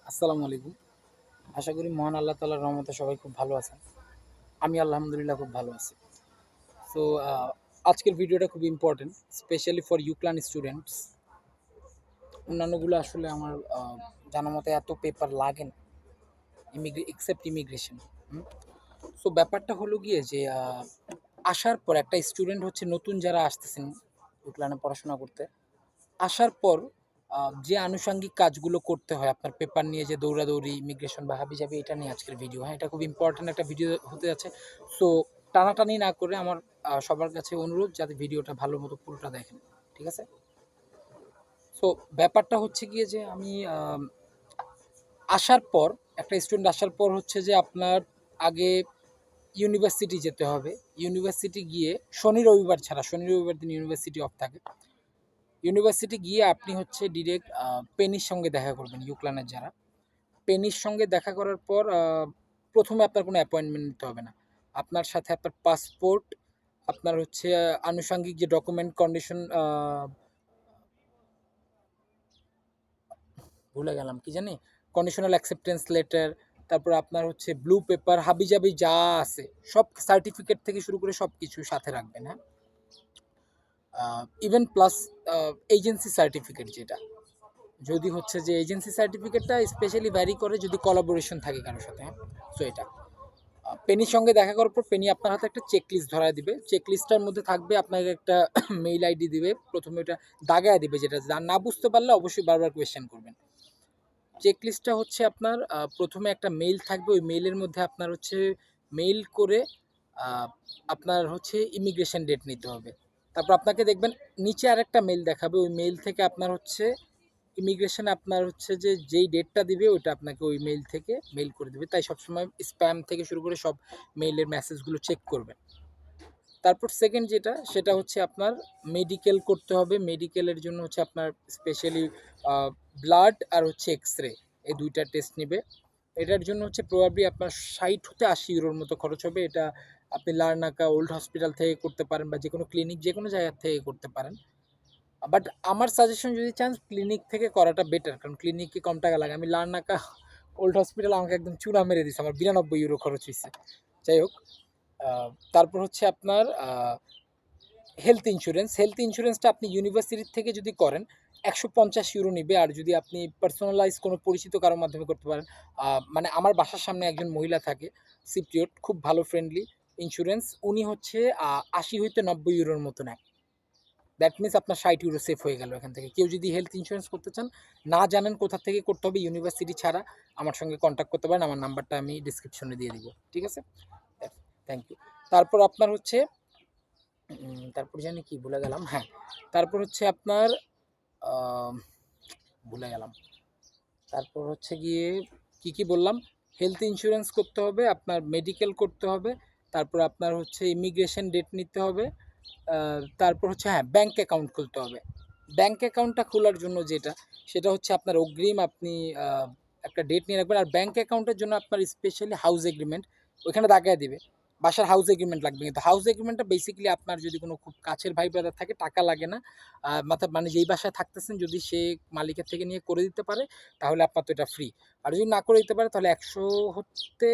আসসালামু আলাইকুম। আশা করি মহান আল্লাহ তাআলার রহমতে সবাই খুব ভালো আছেন। আমি আলহামদুলিল্লাহ খুব ভালো আছি। সো আ আজকের ভিডিওটা খুব ইম্পোর্টেন্ট স্পেশালি ফর ইউক্লান স্টুডেন্টস। অন্যান্যগুলো আসলে আমার জানা মতে এত পেপার লাগে না এক্সেপ্ট ইমিগ্রেশন। হুম? সো ব্যাপারটা হলো গিয়ে যে আসার পর একটা স্টুডেন্ট হচ্ছে নতুন যারা আসতেছেন ইউক্লানে পড়াশোনা করতে আসার পর যে আনুষঙ্গিক কাজগুলো করতে হয় আপনার পেপার নিয়ে যে দৌড়াদৌড়ি, ইমিগ্রেশন বা হাবিজাবি এটা নিয়ে আজকের ভিডিও। হ্যাঁ, এটা খুব ইম্পোর্টেন্ট একটা ভিডিও হতে যাচ্ছে। সো টানাটানি না করে আমার সবার কাছে অনুরোধ যাতে ভিডিওটা ভালো মতো পুরোটা দেখেন। ঠিক আছে? সো ব্যাপারটা হচ্ছে গিয়ে যে আমি আসার পর একটা স্টুডেন্ট আসার পর হচ্ছে যে আপনার আগে ইউনিভার্সিটি যেতে হবে। ইউনিভার্সিটি গিয়ে শনি রবিবার ছাড়া, শনি রবিবার দিন ইউনিভার্সিটি অফ থাকে। ইউনিভার্সিটি গিয়ে আপনি হচ্ছে ডিরেক্ট পেনির সঙ্গে দেখা করবেন ইউক্লানের যারা। পেনির সঙ্গে দেখা করার পর প্রথমে আপনার কোনো অ্যাপয়েন্টমেন্ট নিতে হবে না। আপনার সাথে আপনার পাসপোর্ট, আপনার হচ্ছে আনুষঙ্গিক যে ডকুমেন্ট কন্ডিশন ভুলে গেলাম কি জানি? কন্ডিশনাল অ্যাকসেপ্টেন্স লেটার, তারপর আপনার হচ্ছে ব্লু পেপার, হাবিজাবি যা আছে সব সার্টিফিকেট থেকে শুরু করে সব কিছু সাথে রাখবেন, হ্যাঁ? ইভেন প্লাস এজেন্সি সার্টিফিকেট যেটা। যদি হচ্ছে যে এজেন্সি সার্টিফিকেটটা স্পেশালি ভ্যারি করে যদি কোলাবোরেশন থাকে কারোর সাথে, হ্যাঁ? সো এটা পেনির সঙ্গে দেখা করার পর পেনি আপনার হাতে একটা চেক লিস্ট ধরায় দিবে। চেক লিস্টটার মধ্যে থাকবে আপনাকে একটা মেইল আইডি দিবে। প্রথমে ওটা দাগায় দিবে, যেটা না বুঝতে পারলে অবশ্যই বারবার কোয়েশ্চেন করবেন। চেক লিস্টটা হচ্ছে আপনার প্রথমে একটা মেইল থাকবে। ওই মেইলের মধ্যে আপনার হচ্ছে মেইল করে আপনার হচ্ছে ইমিগ্রেশন ডেট নিতে হবে। তারপর আপনাকে দেখবেন নিচে আরেকটা মেইল দেখাবে। ওই মেইল থেকে আপনার হচ্ছে ইমিগ্রেশন আপনার হচ্ছে যে যেই ডেটটা দিবে ওইটা আপনাকে ওই মেইল থেকে মেইল করে দেবে। তাই সবসময় স্প্যাম থেকে শুরু করে সব মেইলের মেসেজগুলো চেক করবেন। তারপর সেকেন্ড যেটা সেটা হচ্ছে আপনার মেডিকেল করতে হবে। মেডিকেলের জন্য হচ্ছে আপনার স্পেশালি ব্লাড আর হচ্ছে এক্স-রে, এই দুইটা টেস্ট নিবে। এটার জন্য হচ্ছে প্রবাবলি আপনার ৬০ থেকে ৮০ ইউরোর মতো খরচ হবে। এটা আপনি লার্নাকা ওল্ড হসপিটাল থেকে করতে পারেন বা যেকোনো ক্লিনিক যেকোনো জায়গা থেকে করতে পারেন। বাট আমার সাজেশন যদি চান ক্লিনিক থেকে করাটা বেটার, কারণ ক্লিনিকে কম টাকা লাগে। আমি লার্নাকা ওল্ড হসপিটাল আমাকে একদম চূড়া মেরে দিছে, আমার ৯২ ইউরো খরচ হয়েছে। যাই হোক, তারপর হচ্ছে আপনার হেলথ ইন্স্যুরেন্স। হেলথ ইন্স্যুরেন্সটা আপনি ইউনিভার্সিটির থেকে যদি করেন ১৫০ ইউরো নিবে। আর যদি আপনি পার্সোনালাইজ কোনো পরিচিত কারোর মাধ্যমে করতে পারেন, মানে আমার বাসার সামনে একজন মহিলা থাকে, সিপ্রিয়ট, খুব ভালো ফ্রেন্ডলি ইন্স্যুরেন্স। উনি হচ্ছে ৮০ হইতে ৯০ ইউরোর মতো নেয়। দ্যাট মিনস আপনার ৬০ ইউরো সেফ হয়ে গেল এখান থেকে। কেউ যদি হেলথ ইন্স্যুরেন্স করতে চান, না জানেন কোথা থেকে করতে হবে ইউনিভার্সিটি ছাড়া, আমার সঙ্গে কন্ট্যাক্ট করতে পারেন। আমার নাম্বারটা আমি ডিসক্রিপশনে দিয়ে দিব। ঠিক আছে? Thank you. তারপর আপনার হচ্ছে তারপর জানি কি ভুলে গেলাম। হ্যাঁ, তারপর হচ্ছে আপনার আম ভুলে গেলাম। তারপর হচ্ছে গিয়ে কি বললাম? হেলথ ইন্স্যুরেন্স করতে হবে, আপনার মেডিকেল করতে হবে, তারপর আপনার হচ্ছে ইমিগ্রেশন ডেট নিতে হবে। তারপর হচ্ছে হ্যাঁ, ব্যাংক অ্যাকাউন্ট খুলতে হবে। ব্যাংক অ্যাকাউন্টটা খোলার জন্য যেটা, সেটা হচ্ছে আপনার অগ্রিম আপনি আ একটা ডেট নিয়ে রাখবেন। আর ব্যাংক অ্যাকাউন্টের জন্য আপনার স্পেশালি হাউস এগ্রিমেন্ট ওইখানে দাগায় দিবে। বাসার হাউস এগ্রিমেন্ট লাগবে। কিন্তু হাউস এগ্রিমেন্টটা বেসিক্যালি আপনার যদি কোনো খুব কাছের ভাই ব্রাদার থাকে টাকা লাগে না। মানে যেই বাসায় থাকতেছেন যদি সে মালিকের থেকে নিয়ে করে দিতে পারে তাহলে আপনার তো এটা ফ্রি। আর যদি না করে দিতে পারে তাহলে ১০০ হতে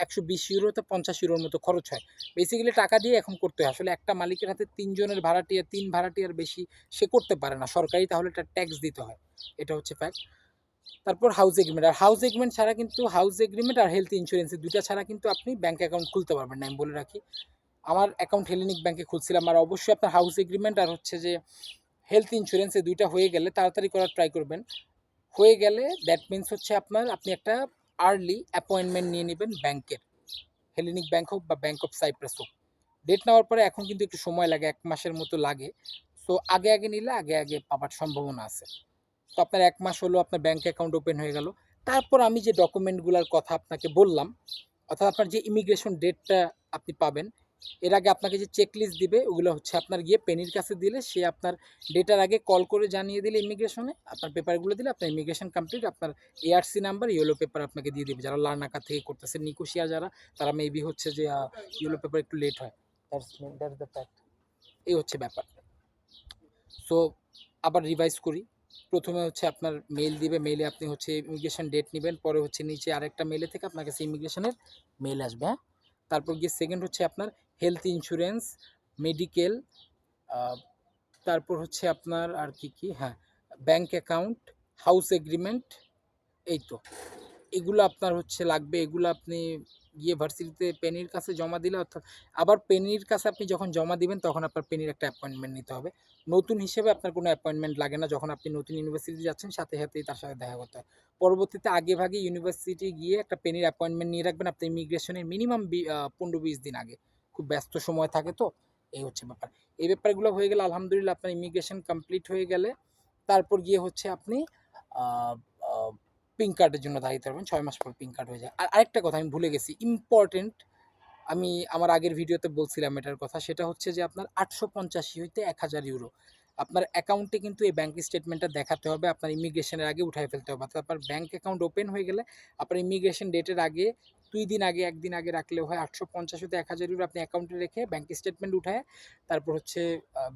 ১২০ ইউরো তে ৫০ ইউরোর মতো খরচ হয়। বেসিক্যালি টাকা দিয়ে এখন করতে হয়। আসলে একটা মালিকের হাতে ৩ জনের ভাড়াটিয়া, ৩ ভাড়াটিয়ার বেশি সে করতে পারে না। সরকারি তাহলে এটা ট্যাক্স দিতে হয়। এটা হচ্ছে ফ্যাক্ট। তারপর হাউস এগ্রিমেন্ট। আর হাউস এগ্রিমেন্ট ছাড়া কিন্তু হাউস এগ্রিমেন্ট আর হেলথ ইন্স্যুরেন্স এই ২ টা ছাড়া কিন্তু আপনি ব্যাংক অ্যাকাউন্ট খুলতে পারবেন না, আমি বলে রাখি। আমার অ্যাকাউন্ট হেলেনিক ব্যাংকে খুলছিলাম। আর অবশ্যই আপনার হাউস এগ্রিমেন্ট আর হচ্ছে যে হেলথ ইন্স্যুরেন্স এই ২ টা হয়ে গেলে তাড়াতাড়ি করার ট্রাই করবেন। হয়ে গেলে দ্যাট মিনস হচ্ছে আপনি একটা আর্লি অ্যাপয়েন্টমেন্ট নিয়ে নিবেন ব্যাংকের। হেলেনিক ব্যাংক হোক বা ব্যাংক অফ সাইপ্রাস হোক। ডেট নেওয়ার পরে এখন কিন্তু একটু সময় লাগে, ১ মাসের মতো লাগে। সো আগে নিলে আগে পাবার সম্ভাবনা আছে। তো আপনার ১ মাস হলো আপনার ব্যাংক অ্যাকাউন্ট ওপেন হয়ে গেল। তারপর আমি যে ডকুমেন্টগুলার কথা আপনাকে বললাম, অর্থাৎ আপনার যে ইমিগ্রেশন ডেটটা আপনি পাবেন, এর আগে আপনাকে যে চেক লিস্ট দিবে ওগুলো হচ্ছে আপনার গিয়ে পেনির কাছে দিলে সে আপনার ডেটার আগে কল করে জানিয়ে দিলে ইমিগ্রেশনে, আপনার পেপারগুলো দিলে আপনার ইমিগ্রেশন কমপ্লিট। আপনার এআরসি নাম্বার, ইয়েলো পেপার আপনাকে দিয়ে দিবে। যারা লার্নাকা থেকে করতেছে, নিকোশিয়া যারা, তারা মেবি হচ্ছে যে ইয়েলো পেপার একটু লেট হয়। That's the fact. এই হচ্ছে ব্যাপার। সো আবার রিভাইজ করি। প্রথমে হচ্ছে আপনার মেইল দিবে, মেইলে আপনি হচ্ছে ইমিগ্রেশন ডেট নেবেন, পরে হচ্ছে নিচে আরেকটা মেইলে থেকে আপনার কাছে ইমিগ্রেশনের মেইল আসবে, হ্যাঁ? তারপর গিয়ে সেকেন্ড হচ্ছে আপনার হেলথ ইন্স্যুরেন্স, মেডিকেল, তারপর হচ্ছে আপনার আর কি কি, হ্যাঁ, ব্যাংক অ্যাকাউন্ট, হাউস এগ্রিমেন্ট, এই তো। এগুলো আপনার হচ্ছে লাগবে। এগুলো আপনি গিয়ে ভার্সিটিতে পেনির কাছে জমা দিলে, অর্থাৎ আবার পেনির কাছে আপনি যখন জমা দিবেন তখন আপনার পেনির একটা অ্যাপয়েন্টমেন্ট নিতে হবে। নতুন হিসেবে আপনার কোনো অ্যাপয়েন্টমেন্ট লাগে না, যখন আপনি নতুন ইউনিভার্সিটি যাচ্ছেন সাথে সাথেই তার সাথে দেখা করতে হয়। পরবর্তীতে আগে ভাগে ইউনিভার্সিটি গিয়ে একটা পেনির অ্যাপয়েন্টমেন্ট নিয়ে রাখবেন আপনি ইমিগ্রেশনের মিনিমাম 15-20 দিন আগে। খুব ব্যস্ত সময় থাকে তো, এই হচ্ছে ব্যাপার। এই ব্যাপারগুলো হয়ে গেলে আলহামদুলিল্লাহ আপনার ইমিগ্রেশন কমপ্লিট হয়ে গেলে তারপর গিয়ে হচ্ছে আপনি আহ, আহ, পিঙ্ক কার্ডের জন্য দাঁড়িয়ে থাকবেন, 6 মাস পর পিঙ্ক কার্ড হয়ে যায়। আর আরেকটা কথা আমি ভুলে গেছি, ইম্পর্টেন্ট, আমি আমার আগের ভিডিওতে বলছিলাম এটার কথা, সেটা হচ্ছে যে আপনার 885 হইতে 1000 ইউরো আপনার অ্যাকাউন্টে কিন্তু এই ব্যাঙ্ক স্টেটমেন্টটা দেখাতে হবে, আপনার ইমিগ্রেশনের আগে উঠাই ফেলতে হবে। অর্থাৎ আপনার ব্যাঙ্ক অ্যাকাউন্ট ওপেন হয়ে গেলে আপনার ইমিগ্রেশন ডেটের আগে 2 দিন আগে, 1 দিন আগে রাখলেও হয়। 850 হতে 1000 ইউরো আপনি অ্যাকাউন্টে রেখে ব্যাঙ্ক স্টেটমেন্ট উঠায় তারপর হচ্ছে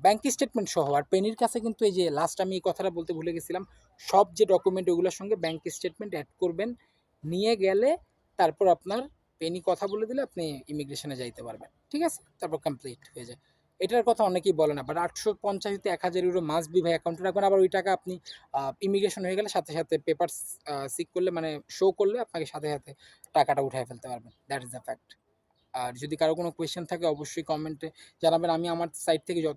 ব্যাঙ্ক স্টেটমেন্ট সহ, আর পেনির কাছে কিন্তু এই যে লাস্ট আমি এই কথাটা বলতে ভুলে গেছিলাম, সব যে ডকুমেন্ট ওগুলোর সঙ্গে ব্যাঙ্ক স্টেটমেন্ট অ্যাড করবেন, নিয়ে গেলে তারপর আপনার পেনি কথা বলে দিলে আপনি ইমিগ্রেশনে যাইতে পারবেন, ঠিক আছে? তারপর কমপ্লিট হয়ে যায়। এটার কথা অনেকেই বলে না, বাট 850 হতে 1000 ইউরো মাস্ট বি ভাই অ্যাকাউন্টে রাখবেন। আবার ওই টাকা আপনি ইমিগ্রেশন হয়ে গেলে সাথে সাথে পেপার সিক করলে, মানে শো করলে আপনাকে সাথে সাথে টাকাটা উঠায় ফেলতে পারবেন। That is the fact. আর যদি কারো কোনো কোয়েশ্চেন থাকে অবশ্যই কমেন্টে জানাবেন, আমি আমার সাইড থেকে যত